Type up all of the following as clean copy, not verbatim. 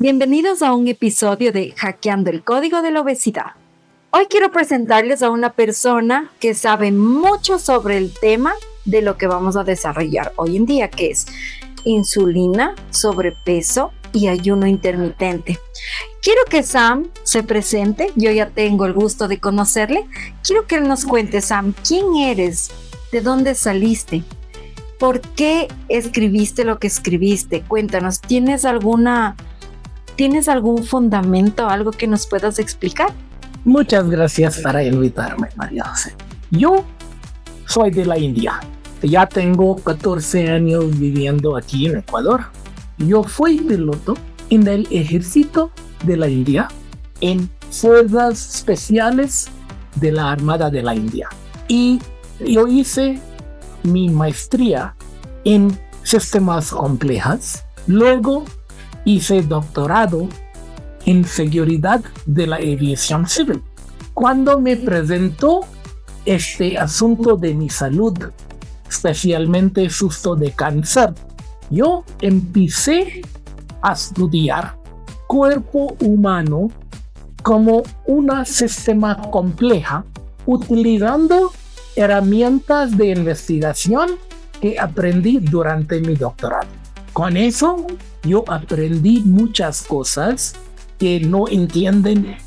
Bienvenidos a un episodio de Hackeando el Código de la Obesidad. Hoy quiero presentarles a una persona que sabe mucho sobre el tema de lo que vamos a desarrollar hoy en día, que es insulina, sobrepeso y ayuno intermitente. Quiero que Sam se presente. Yo ya tengo el gusto de conocerle. Quiero que él nos cuente, Sam, ¿quién eres? ¿De dónde saliste? ¿Por qué escribiste lo que escribiste? Cuéntanos, ¿tienes algún fundamento, algo que nos puedas explicar? Muchas gracias por invitarme, María José. Yo soy de la India. Ya tengo 14 años viviendo aquí en Ecuador. Yo fui piloto en el ejército de la India, en fuerzas especiales de la Armada de la India. Y yo hice mi maestría en sistemas complejos. Luego hice doctorado en seguridad de la aviación civil. Cuando me presentó este asunto de mi salud, especialmente susto de cáncer, yo empecé a estudiar cuerpo humano como un sistema complejo, utilizando herramientas de investigación que aprendí durante mi doctorado. Con eso, yo aprendí muchas cosas que no entienden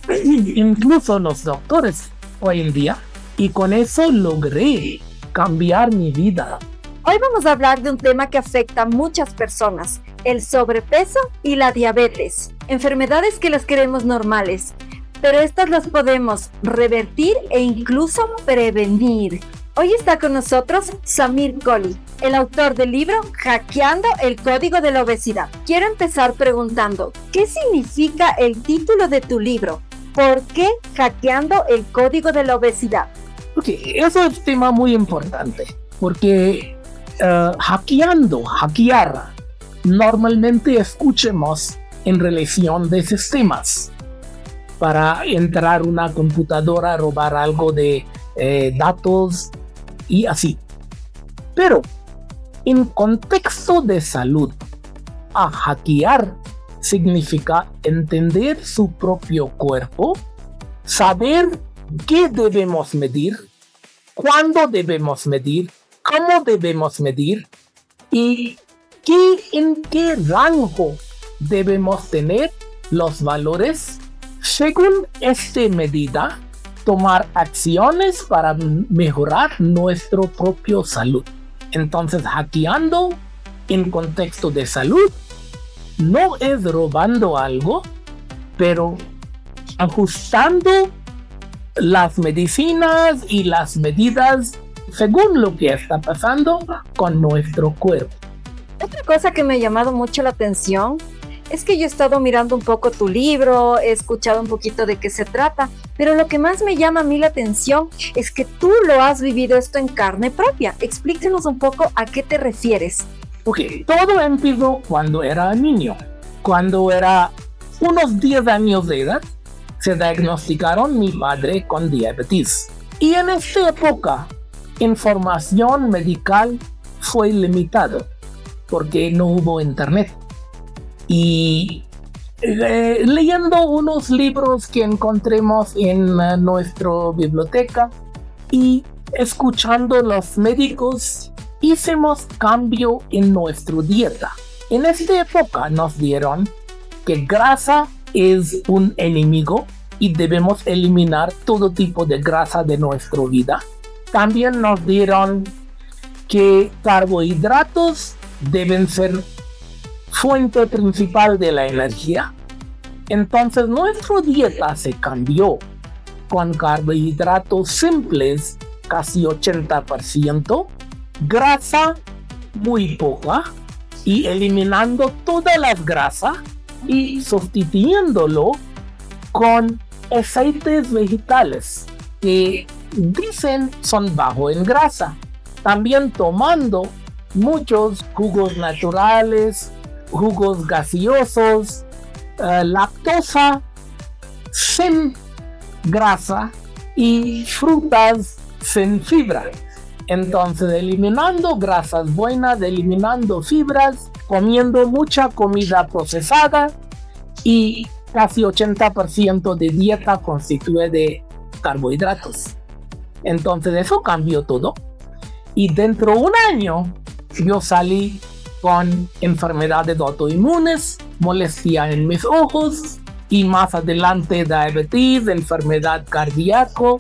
incluso los doctores hoy en día, y con eso logré cambiar mi vida. Hoy vamos a hablar de un tema que afecta a muchas personas, el sobrepeso y la diabetes, enfermedades que las queremos normales, pero estas las podemos revertir e incluso prevenir. Hoy está con nosotros Samir Kohli, el autor del libro Hackeando el Código de la Obesidad. Quiero empezar preguntando, ¿qué significa el título de tu libro? ¿Por qué Hackeando el Código de la Obesidad? Eso es un tema muy importante, porque hackear, normalmente escuchemos en relación de sistemas. Para entrar a una computadora, robar algo de datos y así. Pero en contexto de salud, hackear significa entender su propio cuerpo, saber qué debemos medir, cuándo debemos medir, cómo debemos medir y en qué rango debemos tener los valores. Según esta medida, tomar acciones para mejorar nuestra propia salud. Entonces, hackeando en contexto de salud no es robando algo, pero ajustando las medicinas y las medidas según lo que está pasando con nuestro cuerpo. Otra cosa que me ha llamado mucho la atención es que yo he estado mirando un poco tu libro, he escuchado un poquito de qué se trata, pero lo que más me llama a mí la atención es que tú lo has vivido esto en carne propia. Explícanos un poco a qué te refieres. Todo empezó cuando era niño. Cuando era unos 10 años de edad, se diagnosticaron mi padre con diabetes. Y en esta época, información medical fue limitada porque no hubo internet. Y leyendo unos libros que encontremos en nuestra biblioteca y escuchando los médicos, hicimos cambio en nuestra dieta. En esta época nos dieron que grasa es un enemigo y debemos eliminar todo tipo de grasa de nuestra vida. También nos dieron que carbohidratos deben ser fuente principal de la energía. Entonces nuestra dieta se cambió con carbohidratos simples, casi 80%, grasa muy poca, y eliminando todas las grasas y sustituyéndolo con aceites vegetales que dicen son bajos en grasa. También tomando muchos jugos naturales, jugos gaseosos, lactosa sin grasa y frutas sin fibra. Entonces, eliminando grasas buenas, eliminando fibras, comiendo mucha comida procesada y casi 80% de dieta constituye de carbohidratos. Entonces eso cambió todo. Y dentro de un año yo salí con enfermedades autoinmunes, molestia en mis ojos y más adelante diabetes, enfermedad cardíaca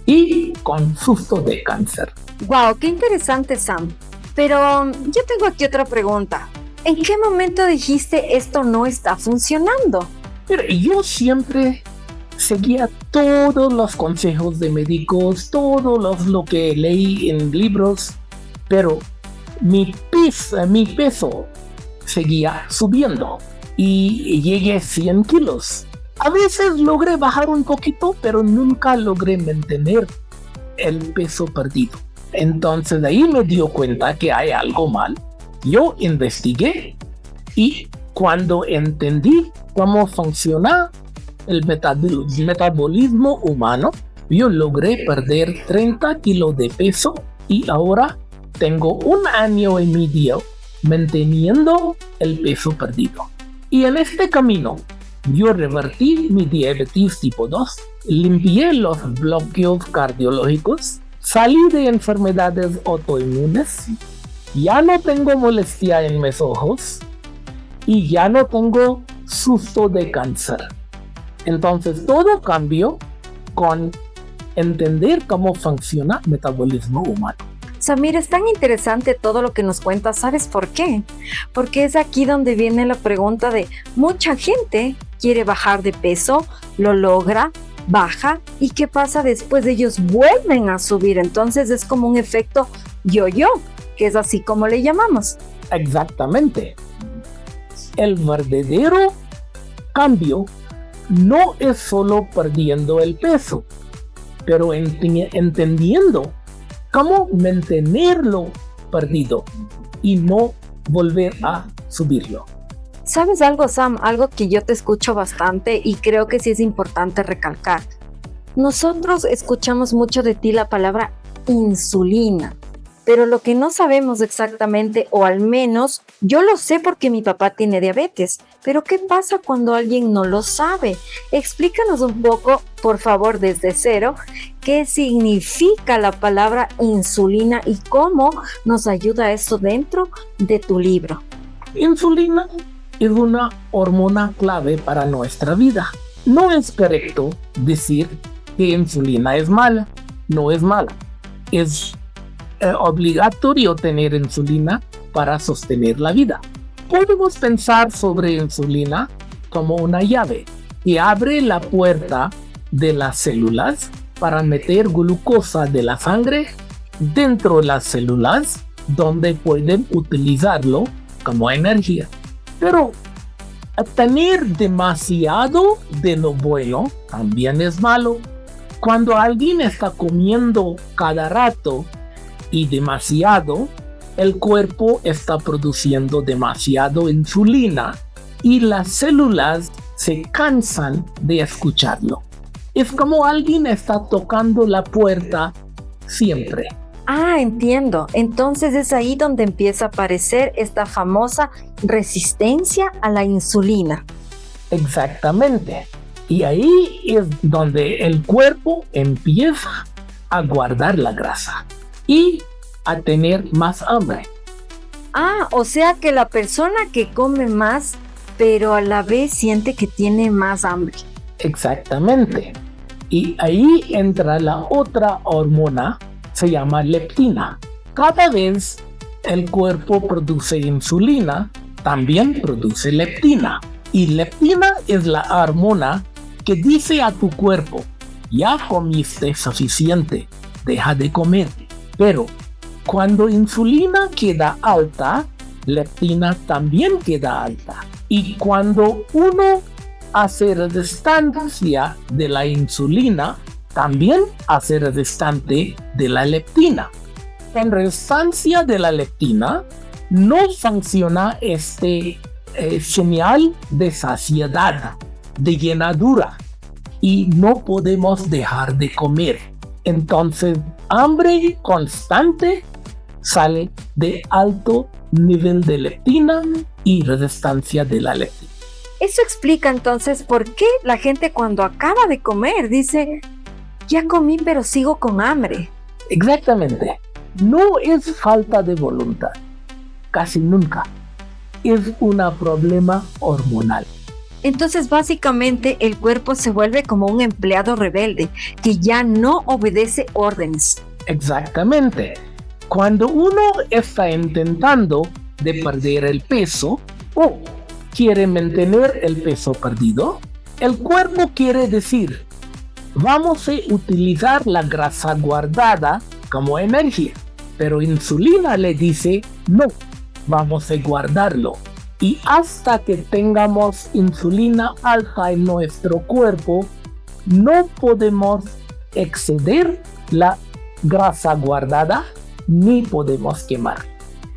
y con susto de cáncer. Wow, qué interesante, Sam. Pero yo tengo aquí otra pregunta. ¿En qué momento dijiste esto no está funcionando? Pero yo siempre seguía todos los consejos de médicos, lo que leí en libros, pero mi peso seguía subiendo y llegué a 100 kilos. A veces logré bajar un poquito, pero nunca logré mantener el peso perdido. Entonces de ahí me dio cuenta que hay algo mal. Yo investigué y cuando entendí cómo funciona el metabolismo humano, yo logré perder 30 kilos de peso y ahora tengo 1 año y medio manteniendo el peso perdido. Y en este camino, yo revertí mi diabetes tipo 2, limpié los bloqueos cardiológicos, salí de enfermedades autoinmunes, ya no tengo molestia en mis ojos y ya no tengo susto de cáncer. Entonces todo cambió con entender cómo funciona el metabolismo humano. Samir, es tan interesante todo lo que nos cuentas. ¿Sabes por qué? Porque es aquí donde viene la pregunta de mucha gente quiere bajar de peso, lo logra, baja, ¿y qué pasa después? Ellos vuelven a subir. Entonces es como un efecto yo-yo, que es así como le llamamos. Exactamente. El verdadero cambio no es solo perdiendo el peso, pero entendiendo cómo mantenerlo perdido y no volver a subirlo. ¿Sabes algo, Sam? Algo que yo te escucho bastante y creo que sí es importante recalcar. Nosotros escuchamos mucho de ti la palabra insulina, pero lo que no sabemos exactamente, o al menos yo lo sé porque mi papá tiene diabetes, pero ¿qué pasa cuando alguien no lo sabe? Explícanos un poco, por favor, desde cero, qué significa la palabra insulina y cómo nos ayuda eso dentro de tu libro. Insulina es una hormona clave para nuestra vida. No es correcto decir que insulina es mala. No es mala. Es obligatorio tener insulina para sostener la vida. Podemos pensar sobre insulina como una llave que abre la puerta de las células para meter glucosa de la sangre dentro de las células donde pueden utilizarlo como energía. Pero tener demasiado de lo bueno también es malo. Cuando alguien está comiendo cada rato y demasiado, el cuerpo está produciendo demasiado insulina y las células se cansan de escucharlo. Es como alguien está tocando la puerta siempre. Ah, entiendo. Entonces es ahí donde empieza a aparecer esta famosa resistencia a la insulina. Exactamente. Y ahí es donde el cuerpo empieza a guardar la grasa y a tener más hambre. Ah, o sea que la persona que come más, pero a la vez siente que tiene más hambre. Exactamente. Y ahí entra la otra hormona, se llama leptina. Cada vez el cuerpo produce insulina, también produce leptina. Y leptina es la hormona que dice a tu cuerpo, ya comiste suficiente, deja de comer. Pero cuando insulina queda alta, leptina también queda alta. Y cuando uno hace resistencia de la insulina, también hace resistente de la leptina. En resistencia de la leptina no funciona señal de saciedad, de llenadura, y no podemos dejar de comer. Entonces, hambre constante sale de alto nivel de leptina y resistencia de la leptina. Eso explica entonces por qué la gente cuando acaba de comer dice, ya comí pero sigo con hambre. Exactamente. No es falta de voluntad, casi nunca. Es un problema hormonal. Entonces básicamente el cuerpo se vuelve como un empleado rebelde que ya no obedece órdenes. Exactamente. Cuando uno está intentando de perder el peso o quiere mantener el peso perdido, el cuerpo quiere decir, vamos a utilizar la grasa guardada como energía. Pero insulina le dice, no, vamos a guardarlo. Y hasta que tengamos insulina alta en nuestro cuerpo, no podemos exceder la grasa guardada ni podemos quemar.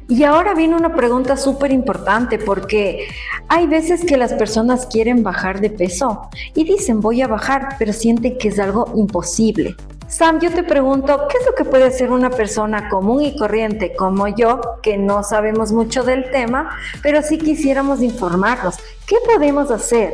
Y ahora viene una pregunta súper importante porque hay veces que las personas quieren bajar de peso y dicen voy a bajar, pero sienten que es algo imposible. Sam, yo te pregunto, ¿qué es lo que puede hacer una persona común y corriente como yo, que no sabemos mucho del tema, pero sí quisiéramos informarnos? ¿Qué podemos hacer?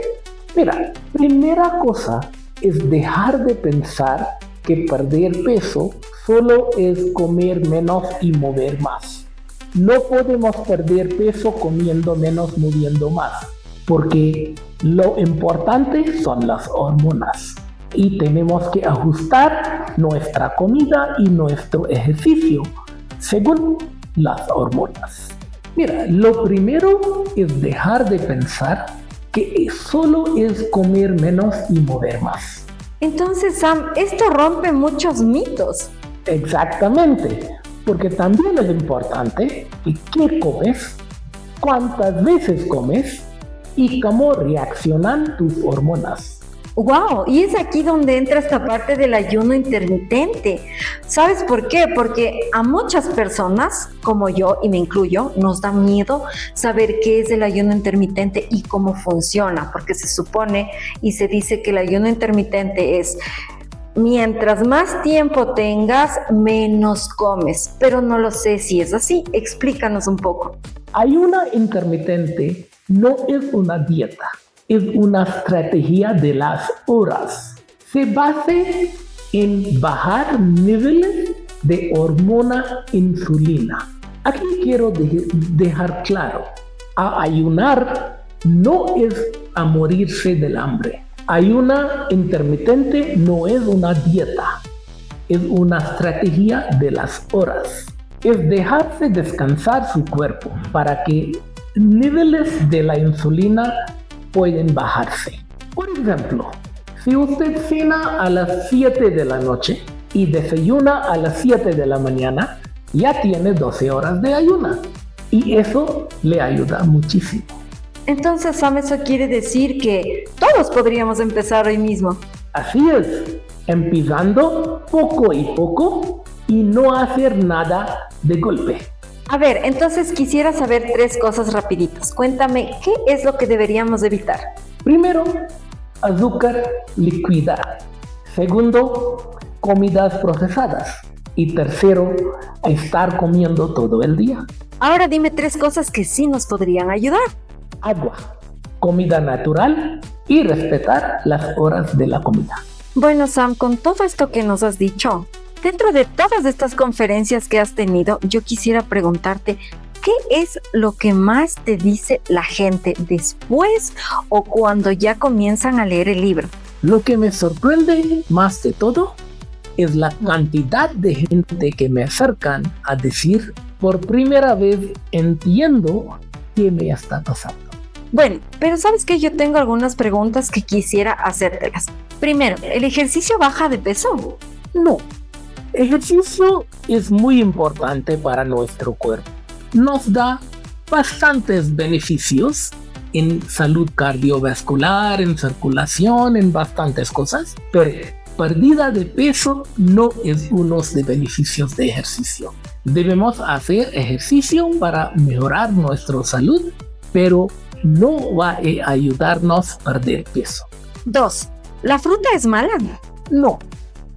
Mira, primera cosa es dejar de pensar que perder peso solo es comer menos y mover más. No podemos perder peso comiendo menos, moviendo más, porque lo importante son las hormonas. Y tenemos que ajustar nuestra comida y nuestro ejercicio según las hormonas. Mira, lo primero es dejar de pensar que solo es comer menos y mover más. Entonces, Sam, esto rompe muchos mitos. Exactamente, porque también es importante qué comes, cuántas veces comes y cómo reaccionan tus hormonas. ¡Wow! Y es aquí donde entra esta parte del ayuno intermitente. ¿Sabes por qué? Porque a muchas personas, como yo y me incluyo, nos da miedo saber qué es el ayuno intermitente y cómo funciona, porque se supone y se dice que el ayuno intermitente es mientras más tiempo tengas, menos comes, pero no lo sé si es así. Explícanos un poco. Ayuno intermitente no es una dieta. Es una estrategia de las horas. Se basa en bajar niveles de hormona insulina. Aquí quiero dejar claro, ayunar no es a morirse del hambre. Ayuno intermitente no es una dieta, es una estrategia de las horas. Es dejarse descansar su cuerpo para que niveles de la insulina pueden bajarse. Por ejemplo, si usted cena a las 7 de la noche y desayuna a las 7 de la mañana, ya tiene 12 horas de ayuno y eso le ayuda muchísimo. Entonces, Sam, eso quiere decir que todos podríamos empezar hoy mismo. Así es, empezando poco y poco y no hacer nada de golpe. A ver, entonces quisiera saber 3 cosas rapiditas. Cuéntame, ¿qué es lo que deberíamos evitar? Primero, azúcar líquida. Segundo, comidas procesadas. Y tercero, estar comiendo todo el día. Ahora dime 3 cosas que sí nos podrían ayudar. Agua, comida natural y respetar las horas de la comida. Bueno, Sam, con todo esto que nos has dicho, dentro de todas estas conferencias que has tenido, yo quisiera preguntarte, ¿qué es lo que más te dice la gente después o cuando ya comienzan a leer el libro? Lo que me sorprende más de todo es la cantidad de gente que me acercan a decir, por primera vez entiendo qué me está pasando. Bueno, pero ¿sabes qué? Yo tengo algunas preguntas que quisiera hacértelas. Primero, ¿el ejercicio baja de peso? No. Ejercicio es muy importante para nuestro cuerpo. Nos da bastantes beneficios en salud cardiovascular, en circulación, en bastantes cosas, pero pérdida de peso no es uno de beneficios de ejercicio. Debemos hacer ejercicio para mejorar nuestra salud, pero no va a ayudarnos a perder peso. 2. ¿La fruta es mala? No.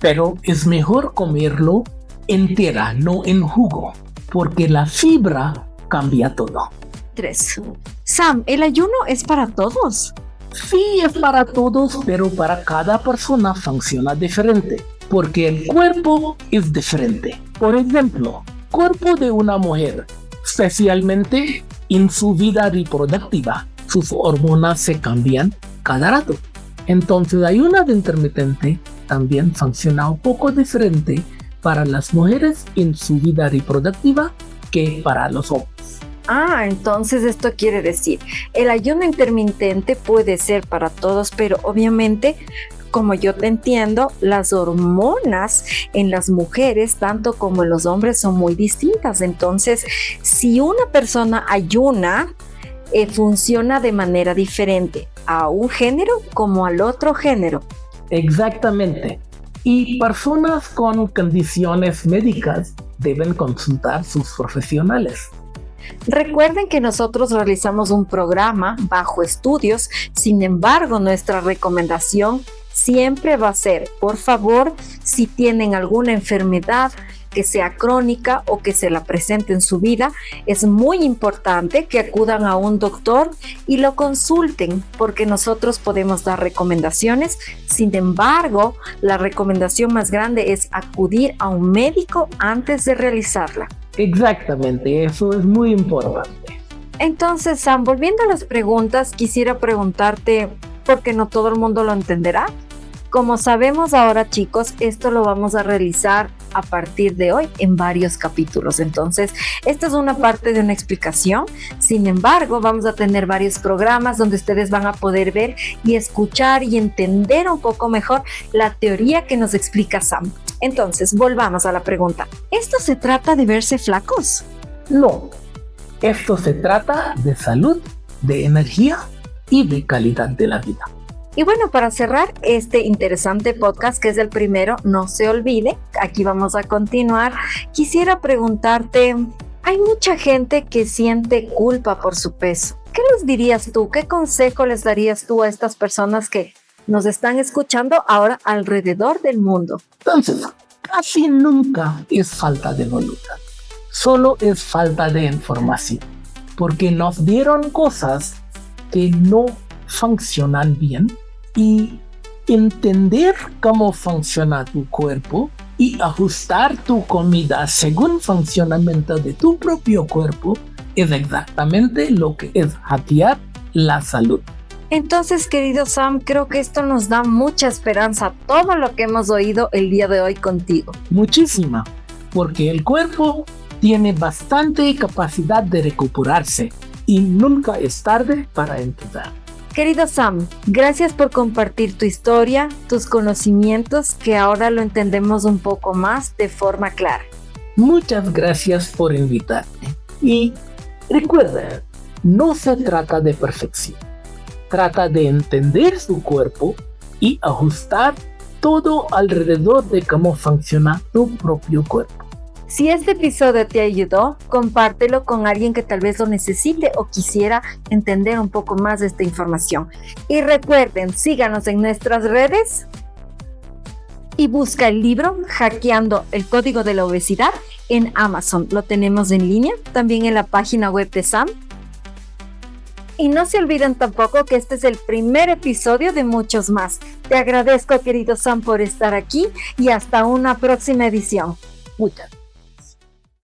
Pero es mejor comerlo entera, no en jugo, porque la fibra cambia todo. 3. Sam, ¿el ayuno es para todos? Sí es para todos, pero para cada persona funciona diferente, porque el cuerpo es diferente. Por ejemplo, cuerpo de una mujer, especialmente en su vida reproductiva, sus hormonas se cambian cada rato. Entonces, ayuno intermitente también funciona un poco diferente para las mujeres en su vida reproductiva que para los hombres. Entonces esto quiere decir, el ayuno intermitente puede ser para todos, pero obviamente, como yo te entiendo, las hormonas en las mujeres, tanto como en los hombres, son muy distintas. Entonces, si una persona ayuna, funciona de manera diferente a un género como al otro género. Exactamente. Y personas con condiciones médicas deben consultar sus profesionales. Recuerden que nosotros realizamos un programa bajo estudios, sin embargo, nuestra recomendación siempre va a ser, por favor, si tienen alguna enfermedad que sea crónica o que se la presente en su vida, es muy importante que acudan a un doctor y lo consulten, porque nosotros podemos dar recomendaciones. Sin embargo, la recomendación más grande es acudir a un médico antes de realizarla. Exactamente, eso es muy importante. Entonces, Sam, volviendo a las preguntas, quisiera preguntarte, porque no todo el mundo lo entenderá. Como sabemos ahora, chicos, esto lo vamos a realizar a partir de hoy en varios capítulos. Entonces, esta es una parte de una explicación. Sin embargo, vamos a tener varios programas donde ustedes van a poder ver y escuchar y entender un poco mejor la teoría que nos explica Sam. Entonces, volvamos a la pregunta. ¿Esto se trata de verse flacos? No, esto se trata de salud, de energía y de calidad de la vida. Y bueno, para cerrar este interesante podcast, que es el primero, no se olvide, aquí vamos a continuar. Quisiera preguntarte, hay mucha gente que siente culpa por su peso. ¿Qué les dirías tú? ¿Qué consejo les darías tú a estas personas que nos están escuchando ahora alrededor del mundo? Entonces, casi nunca es falta de voluntad, solo es falta de información, porque nos dieron cosas que no funcionan bien. Y entender cómo funciona tu cuerpo y ajustar tu comida según funcionamiento de tu propio cuerpo es exactamente lo que es hackear la salud. Entonces, querido Sam, creo que esto nos da mucha esperanza a todo lo que hemos oído el día de hoy contigo. Muchísima, porque el cuerpo tiene bastante capacidad de recuperarse y nunca es tarde para empezar. Querido Sam, gracias por compartir tu historia, tus conocimientos, que ahora lo entendemos un poco más de forma clara. Muchas gracias por invitarme. Y recuerda, no se trata de perfección. Trata de entender su cuerpo y ajustar todo alrededor de cómo funciona tu propio cuerpo. Si este episodio te ayudó, compártelo con alguien que tal vez lo necesite o quisiera entender un poco más de esta información. Y recuerden, síganos en nuestras redes y busca el libro Hackeando el Código de la Obesidad en Amazon. Lo tenemos en línea, también en la página web de Sam. Y no se olviden tampoco que este es el primer episodio de muchos más. Te agradezco, querido Sam, por estar aquí y hasta una próxima edición. Muchas gracias.